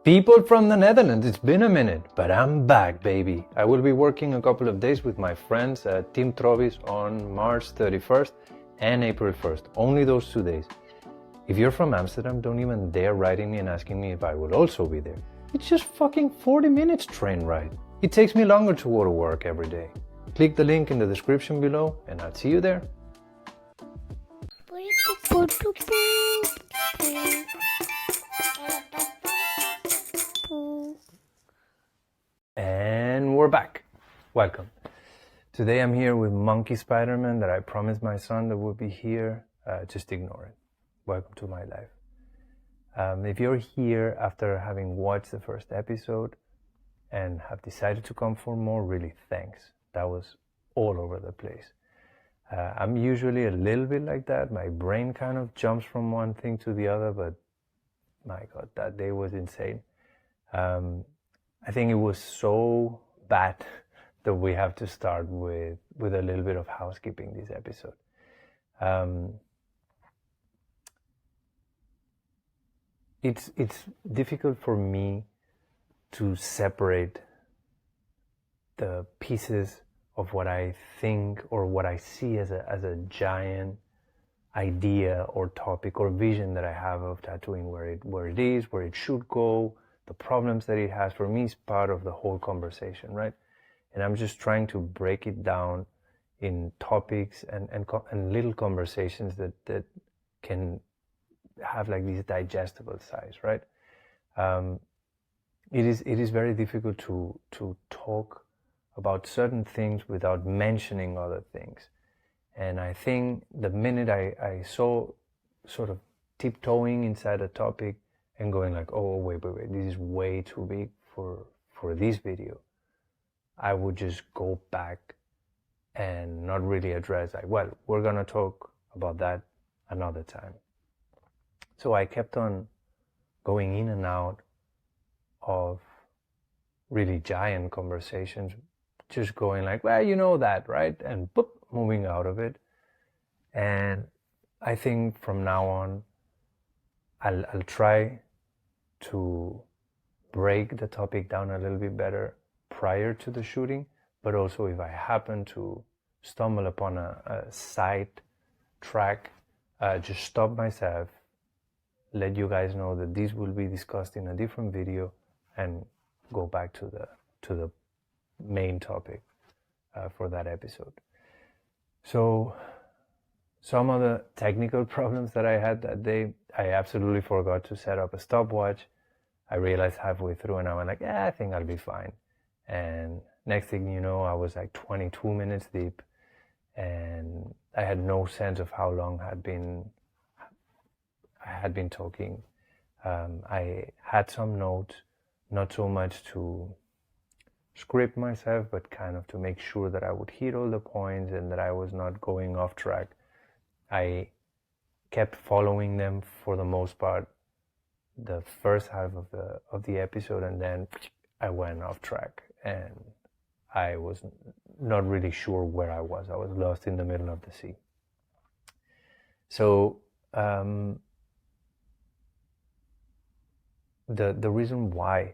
People from the Netherlands, it's been a minute, but I'm back, baby. I will be working a couple of days with my friends at Team Trovis on March 31st and April 1st. Only those 2 days. If you're from Amsterdam, don't even dare writing me and asking me if I will also be there. It's just fucking 40 minutes train ride. It takes me longer to go to work every day. Click the link in the description below and I'll see you there. And we're back. Welcome. Today I'm here with Monkey Spider-Man that I promised my son that would be here. Just ignore it. Welcome to my life. If you're here after having watched the first episode and have decided to come for more, really thanks. That was all over the place. I'm usually a little bit like that. My brain kind of jumps from one thing to the other, but my God, that day was insane. I think it was so bad that we have to start with a little bit of housekeeping this episode. It's difficult for me to separate the pieces of what I think or what I see as a giant idea or topic or vision that I have of tattooing, where it is, where it should go, the problems that it has. For me, is part of the whole conversation, right? And I'm just trying to break it down in topics and little conversations that can have like this digestible size, right? It is very difficult to talk about certain things without mentioning other things. And I think the minute I saw sort of tiptoeing inside a topic and going like, oh, wait, this is way too big for this video, I would just go back and not really address like, well, we're gonna talk about that another time. So I kept on going in and out of really giant conversations, just going like, well, you know that, right? And boop, moving out of it. And I think from now on, I'll try to break the topic down a little bit better prior to the shooting, but also if I happen to stumble upon a side track, just stop myself, let you guys know that this will be discussed in a different video, and go back to the main topic for that episode. So some of the technical problems that I had that day, I absolutely forgot to set up a stopwatch. I realized halfway through and I went like, yeah, I think I'll be fine. And next thing you know, I was like 22 minutes deep and I had no sense of how long I had been talking. I had some notes, not so much to script myself, but kind of to make sure that I would hit all the points and that I was not going off track. I kept following them for the most part, the first half of the episode, and then I went off track and I was not really sure where I was. I was lost in the middle of the sea. So the reason why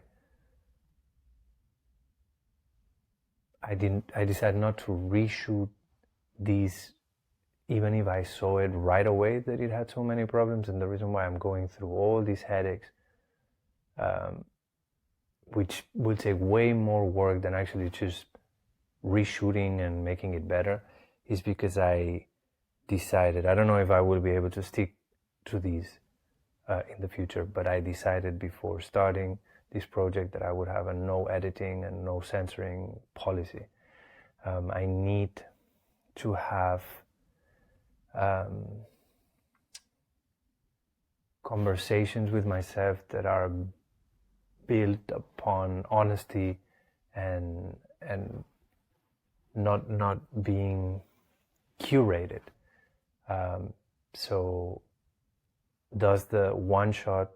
I decided not to reshoot these, even if I saw it right away that it had so many problems, and the reason why I'm going through all these headaches, which will take way more work than actually just reshooting and making it better, is because I decided, I don't know if I will be able to stick to these in the future, but I decided before starting this project that I would have a no editing and no censoring policy. I need to have conversations with myself that are built upon honesty and not being curated. So does the one shot,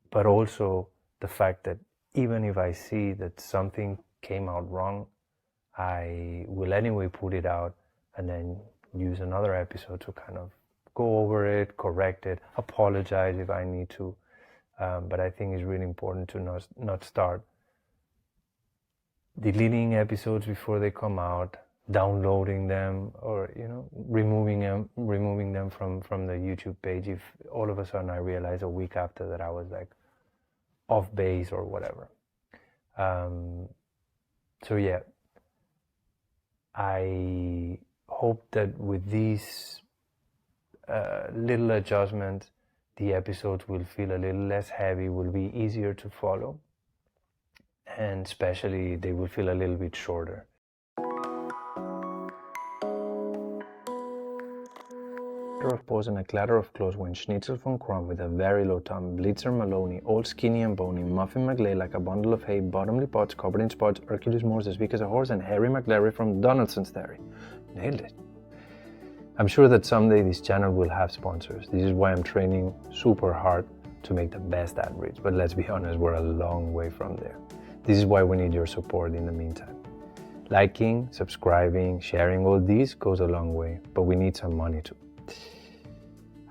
but also the fact that even if I see that something came out wrong, I will anyway put it out and then use another episode to kind of go over it, correct it, apologize if I need to, But I think it's really important to not start deleting episodes before they come out, downloading them, or removing them from the YouTube page if all of a sudden I realize a week after that I was like off base or whatever. So yeah, I hope that with these little adjustments, the episodes will feel a little less heavy, will be easier to follow, and especially they will feel a little bit shorter. Of pause and a clatter of clothes when schnitzel von crumb with a very low tongue, Blitzer Maloney, all skinny and bony, Muffin McLay like a bundle of hay, bottomly pots covered in spots, Hercules Morse as big as a horse, and Harry McLarry from Donaldson's Dairy. Nailed it. I'm sure that someday this channel will have sponsors. This is why I'm training super hard to make the best ad reads, but let's be honest, we're a long way from there. This is why we need your support in the meantime. Liking, subscribing, sharing, all these goes a long way, but we need some money too.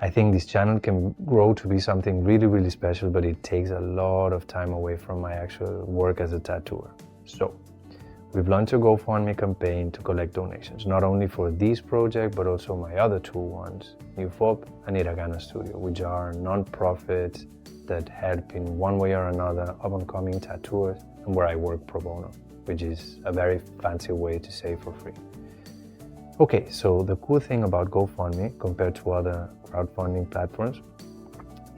I think this channel can grow to be something really, really special, but it takes a lot of time away from my actual work as a tattooer. So, we've launched a GoFundMe campaign to collect donations, not only for this project, but also my other two ones, New Fop and Hiragana Studio, which are non-profits that help in one way or another up-and-coming tattooers and where I work pro bono, which is a very fancy way to say for free. Okay, so the cool thing about GoFundMe compared to other crowdfunding platforms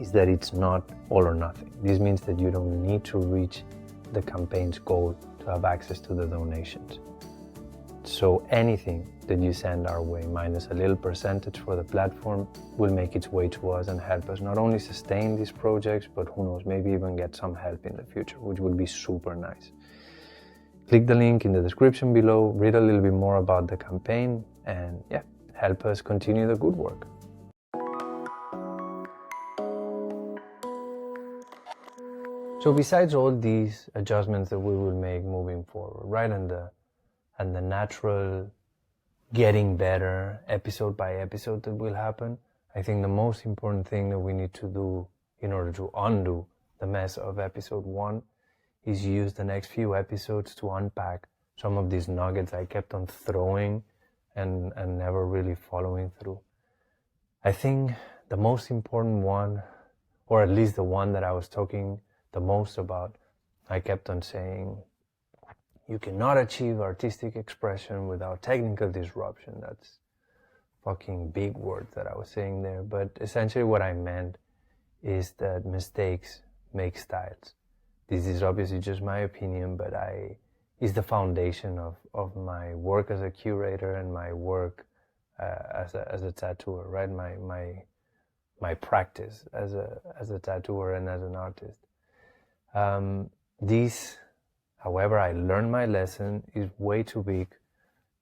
is that it's not all or nothing. This means that you don't need to reach the campaign's goal to have access to the donations. So anything that you send our way, minus a little percentage for the platform, will make its way to us and help us not only sustain these projects, but who knows, maybe even get some help in the future, which would be super nice. Click the link in the description below, read a little bit more about the campaign, and yeah, help us continue the good work. So besides all these adjustments that we will make moving forward, right, and the natural getting better episode by episode that will happen, I think the most important thing that we need to do in order to undo the mess of episode 1 is use the next few episodes to unpack some of these nuggets I kept on throwing and never really following through. I think the most important one, or at least the one that I was talking the most about, I kept on saying, you cannot achieve artistic expression without technical disruption. That's fucking big words that I was saying there, but essentially what I meant is that mistakes make styles. This is obviously just my opinion, but is the foundation of my work as a curator and my work as a tattooer, right? My practice as a tattooer and as an artist. This, however, I learned my lesson, is way too big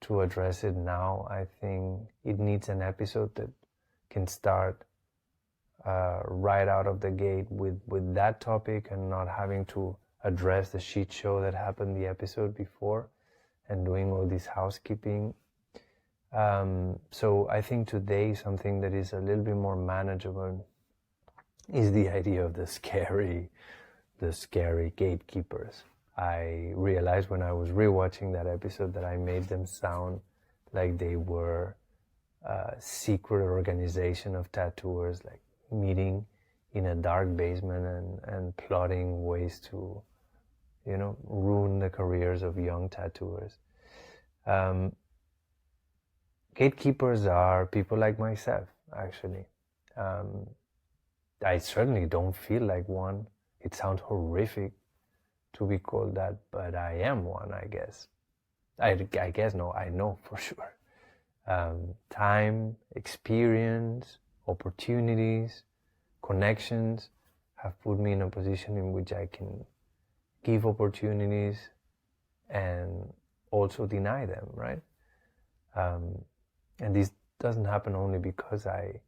to address it now. I think it needs an episode that can start right out of the gate with that topic and not having to address the shit show that happened the episode before and doing all this housekeeping. So I think today something that is a little bit more manageable is the idea of the scary gatekeepers. I realized when I was rewatching that episode that I made them sound like they were a secret organization of tattooers, like meeting in a dark basement and plotting ways to, ruin the careers of young tattooers. Gatekeepers are people like myself, actually. I certainly don't feel like one. It sounds horrific to be called that, but I am one, I guess. I know for sure. Time, experience, opportunities, connections have put me in a position in which I can give opportunities and also deny them, right? And this doesn't happen only because I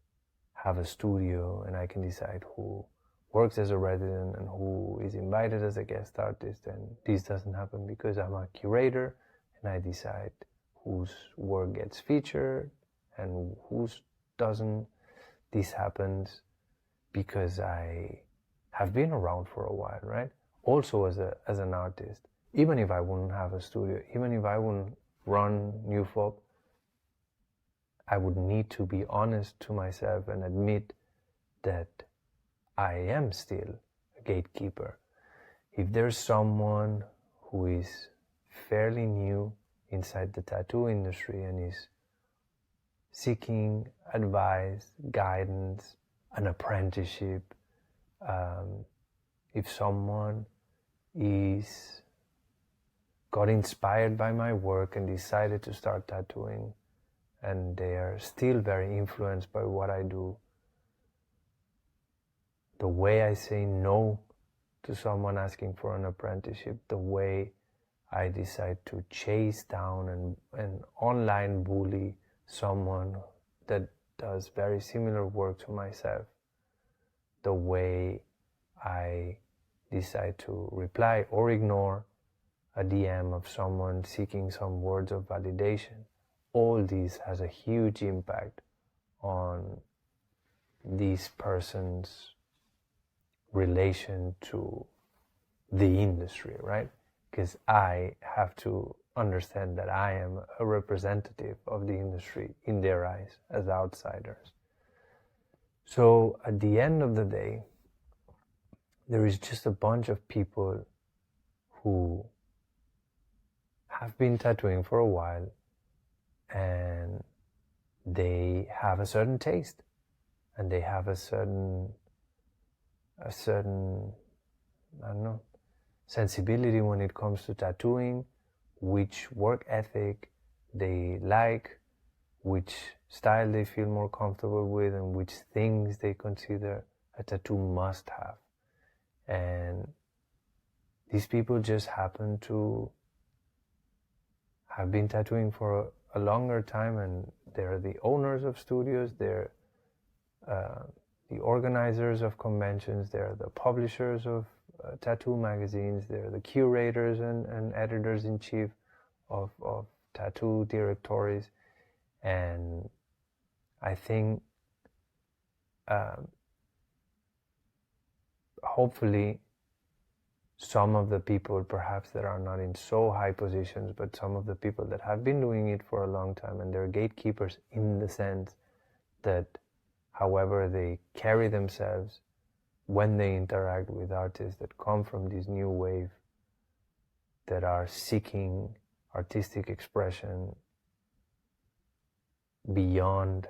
have a studio and I can decide who works as a resident and who is invited as a guest artist, and this doesn't happen because I'm a curator and I decide whose work gets featured and whose doesn't. This happens because I have been around for a while, right? Also as an artist, even if I wouldn't have a studio, even if I wouldn't run New Folk, I would need to be honest to myself and admit that I am still a gatekeeper. If there's someone who is fairly new inside the tattoo industry and is seeking advice, guidance, an apprenticeship, if someone got inspired by my work and decided to start tattooing, and they are still very influenced by what I do, the way I say no to someone asking for an apprenticeship, the way I decide to chase down and online bully someone that does very similar work to myself, the way I decide to reply or ignore a DM of someone seeking some words of validation, all this has a huge impact on this person's relation to the industry, right? Because I have to understand that I am a representative of the industry in their eyes as outsiders. So at the end of the day, there is just a bunch of people who have been tattooing for a while and they have a certain taste and they have a certain I don't know, sensibility when it comes to tattooing, which work ethic they like, which style they feel more comfortable with, and which things they consider a tattoo must have. And these people just happen to have been tattooing for a longer time, and they're the owners of studios, they're the organizers of conventions, they're the publishers of tattoo magazines, they're the curators and editors-in-chief of tattoo directories. And I think hopefully some of the people perhaps that are not in so high positions, but some of the people that have been doing it for a long time, and they're gatekeepers in the sense that however they carry themselves when they interact with artists that come from this new wave that are seeking artistic expression beyond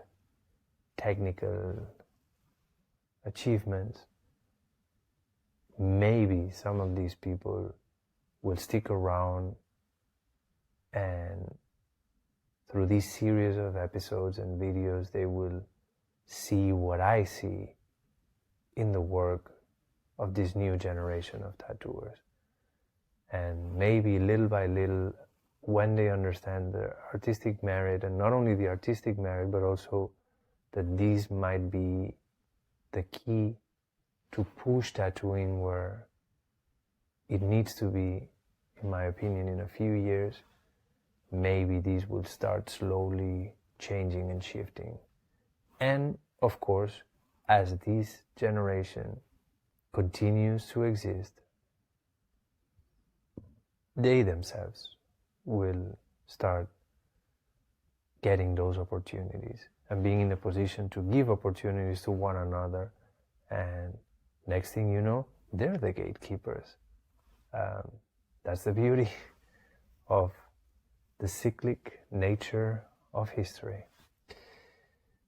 technical achievements, maybe some of these people will stick around, and through this series of episodes and videos they will see what I see in the work of this new generation of tattooers. And maybe little by little, when they understand the artistic merit, and not only the artistic merit, but also that these might be the key to push tattooing where it needs to be, in my opinion, in a few years, maybe these will start slowly changing and shifting. And of course, as this generation continues to exist, they themselves will start getting those opportunities and being in a position to give opportunities to one another. And next thing you know, they're the gatekeepers. That's the beauty of the cyclic nature of history.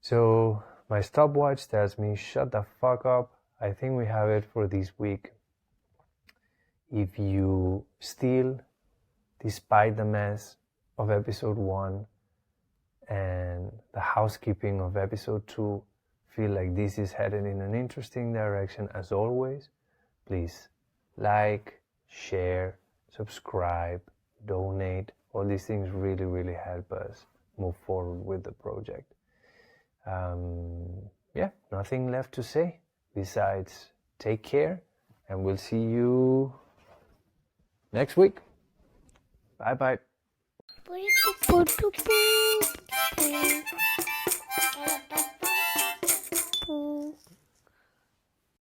So my stopwatch tells me, shut the fuck up. I think we have it for this week. If you still, despite the mess of episode 1 and the housekeeping of episode 2, feel like this is headed in an interesting direction, as always, please like, share, subscribe, donate. All these things really, really help us move forward with the project. Yeah, nothing left to say besides take care, and we'll see you next week. Bye bye.